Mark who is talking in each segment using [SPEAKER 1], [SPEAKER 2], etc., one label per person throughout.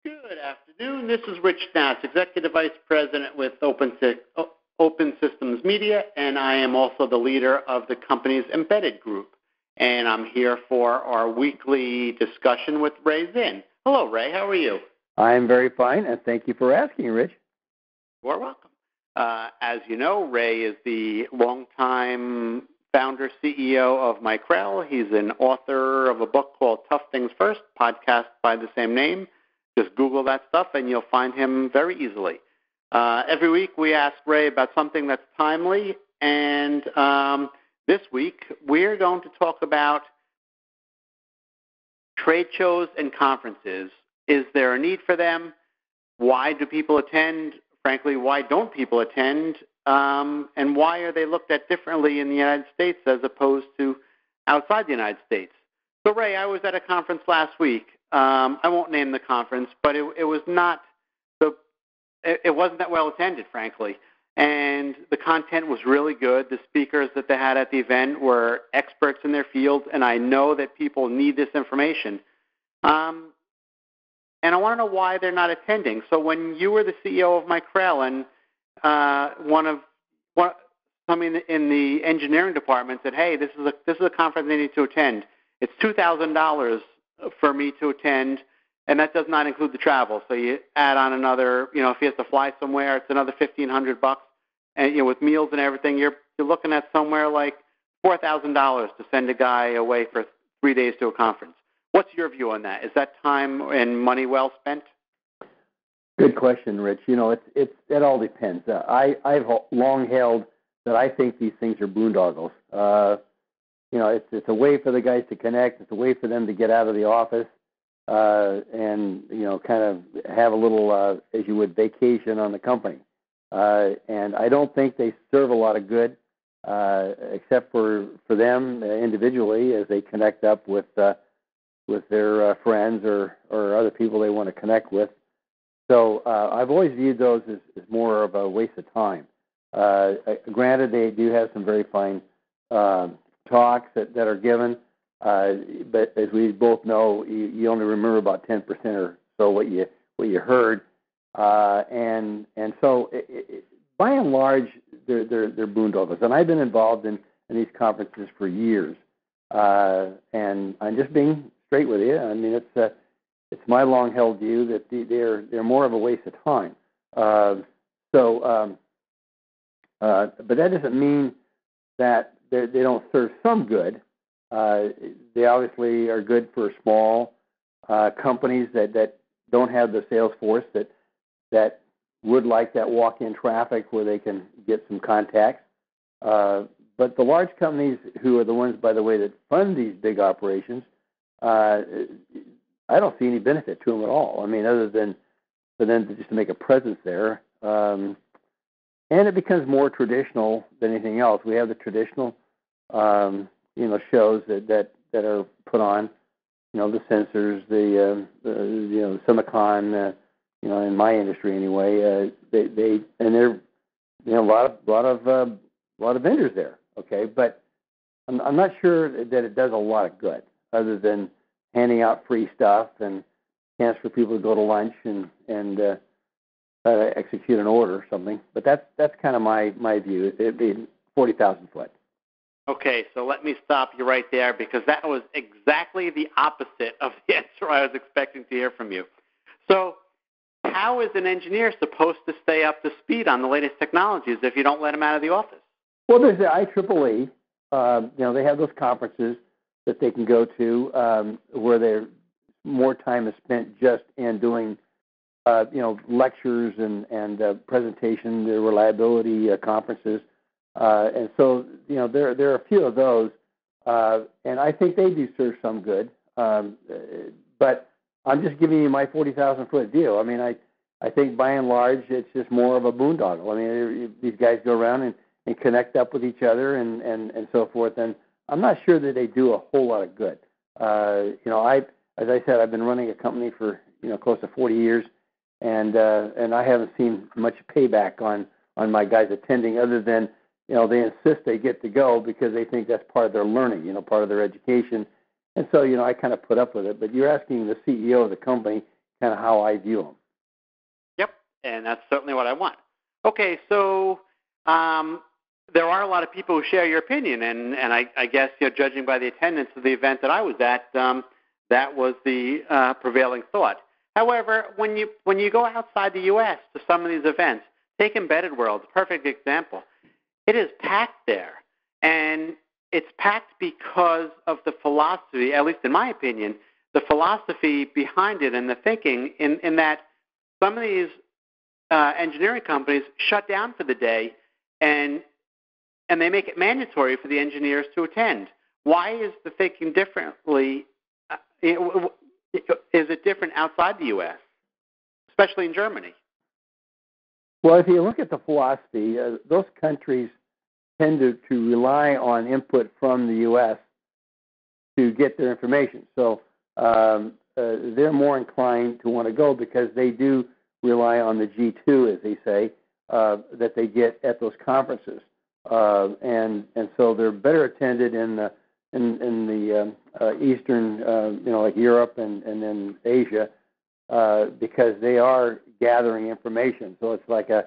[SPEAKER 1] Good afternoon. This is Rich Nass, Executive Vice President with Open Systems Media, and I am also the leader of the company's Embedded Group. And I'm here for our weekly discussion with Ray Zinn. Hello, Ray. How are you?
[SPEAKER 2] I'm very fine, and thank you for asking, Rich.
[SPEAKER 1] You're welcome. As you know, Ray is the longtime founder, CEO of Micrel. He's an author of a book called Tough Things First, podcast by the same name. Just Google that stuff, and you'll find him very easily. Every week we ask Ray about something that's timely, and this week we're going to talk about trade shows and conferences. Is there a need for them? Why do people attend? Frankly, why don't people attend? And why are they looked at differently in the United States as opposed to outside the United States? So, Ray, I was at a conference last week. I won't name the conference, but it wasn't that well attended, frankly. And the content was really good. The speakers that they had at the event were experts in their field, and I know that people need this information. And I want to know why they're not attending. So when you were the CEO of Micrel, and somebody in the engineering department said, "Hey, this is a conference they need to attend. It's $2,000 for me to attend, and that does not include the travel." So you add on another, if he has to fly somewhere, it's another $1,500, and with meals and everything, you're looking at somewhere like $4,000 to send a guy away for 3 days to a conference. What's your view on that? Is that time and money well spent?
[SPEAKER 2] Good question, Rich. It all depends. I've long held that I think these things are boondoggles. It's a way for the guys to connect. It's a way for them to get out of the office and kind of have a little, as you would, vacation on the company. And I don't think they serve a lot of good, except for them individually as they connect up with their friends or other people they want to connect with. So I've always viewed those as more of a waste of time. Granted, they do have some very fine talks that are given, but as we both know, you only remember about 10% or so what you heard, and so by and large they're boondoggles. And I've been involved in these conferences for years, and I'm just being straight with you. I mean, it's my long held view that they're more of a waste of time. But that doesn't mean that they don't serve some good. They obviously are good for small companies that don't have the sales force that would like that walk-in traffic where they can get some contacts. But the large companies, who are the ones, by the way, that fund these big operations, I don't see any benefit to them at all. I mean, other than for them to make a presence there. And it becomes more traditional than anything else. We have the traditional, shows that are put on, the sensors, the Semicon, in my industry anyway. They're a lot of vendors there. Okay, but I'm not sure that it does a lot of good, other than handing out free stuff and chance for people to go to lunch and execute an order or something. But that's kind of my view. It'd be 40,000 foot.
[SPEAKER 1] Okay, so let me stop you right there, because that was exactly the opposite of the answer I was expecting to hear from you. So how is an engineer supposed to stay up to speed on the latest technologies if you don't let them out of the office?
[SPEAKER 2] Well, there's the IEEE. They have those conferences that they can go to where more time is spent just in doing lectures and presentation, the reliability conferences. And so, there are a few of those, and I think they do serve some good. But I'm just giving you my 40,000 foot view. I mean, I think by and large it's just more of a boondoggle. I mean, these guys go around and connect up with each other and so forth. And I'm not sure that they do a whole lot of good. As I said, I've been running a company for close to 40 years, and I haven't seen much payback on my guys attending, other than they insist they get to go because they think that's part of their learning, part of their education. And so I kind of put up with it. But you're asking the CEO of the company, kind of how I view them.
[SPEAKER 1] Yep, and that's certainly what I want. Okay, so there are a lot of people who share your opinion, and I guess, judging by the attendance of the event that I was at, that was the prevailing thought. However, when you go outside the U.S. to some of these events, take Embedded World, a perfect example. It is packed there, and it's packed because of the philosophy, at least in my opinion, the philosophy behind it and the thinking in that some of these engineering companies shut down for the day, and they make it mandatory for the engineers to attend. Why is the thinking differently? Is it different outside the U.S., especially in Germany?
[SPEAKER 2] Well, if you look at the philosophy, those countries tend to rely on input from the U.S. to get their information. So they're more inclined to want to go because they do rely on the G2, as they say, that they get at those conferences. And so they're better attended in the Eastern, like Europe and then Asia, because they are gathering information. So it's like a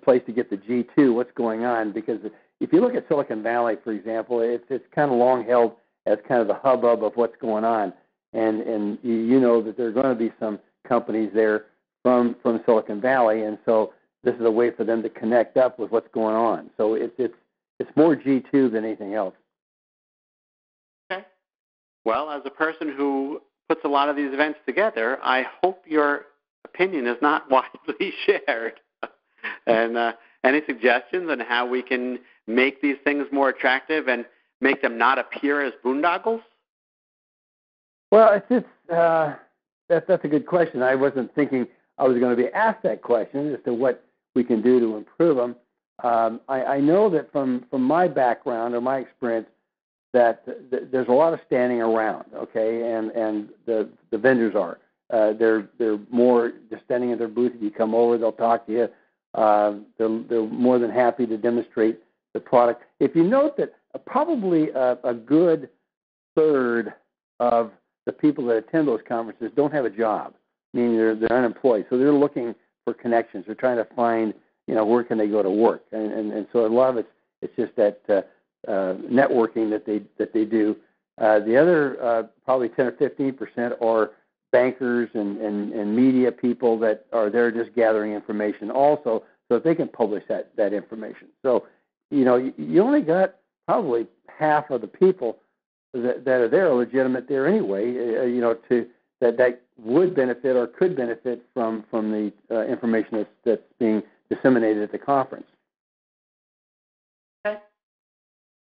[SPEAKER 2] place to get the G2, what's going on. Because if you look at Silicon Valley, for example, it's kind of long held as kind of the hubbub of what's going on. And you know that there are going to be some companies there from Silicon Valley, and so this is a way for them to connect up with what's going on. So it's more G2 than anything else.
[SPEAKER 1] Okay. Well, as a person who puts a lot of these events together, I hope your opinion is not widely shared. And any suggestions on how we can make these things more attractive and make them not appear as boondoggles?
[SPEAKER 2] Well, that's a good question. I wasn't thinking I was going to be asked that question as to what we can do to improve them. I know that from my background or my experience that there's a lot of standing around, okay, and the vendors are. They're more just standing at their booth. If you come over, they'll talk to you. They're more than happy to demonstrate the product. If you note that probably a good third of the people that attend those conferences don't have a job, meaning they're unemployed. So they're looking for connections. They're trying to find, where can they go to work. And so a lot of it's just that networking that they do. The other probably 10 or 15% are bankers and media people that are there just gathering information also so that they can publish that information. So, you only got probably half of the people that are there are legitimate there anyway, that would benefit or could benefit from the information that's being disseminated at the conference.
[SPEAKER 1] Okay.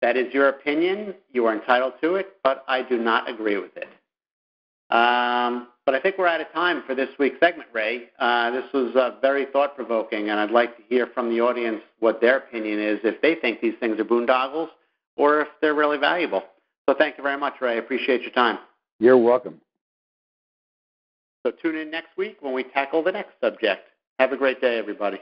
[SPEAKER 1] That is your opinion. You are entitled to it, but I do not agree with it. But I think we're out of time for this week's segment, Ray. This was very thought-provoking, and I'd like to hear from the audience what their opinion is, if they think these things are boondoggles or if they're really valuable. So thank you very much, Ray. I appreciate your time.
[SPEAKER 2] You're welcome.
[SPEAKER 1] So tune in next week when we tackle the next subject. Have a great day, everybody.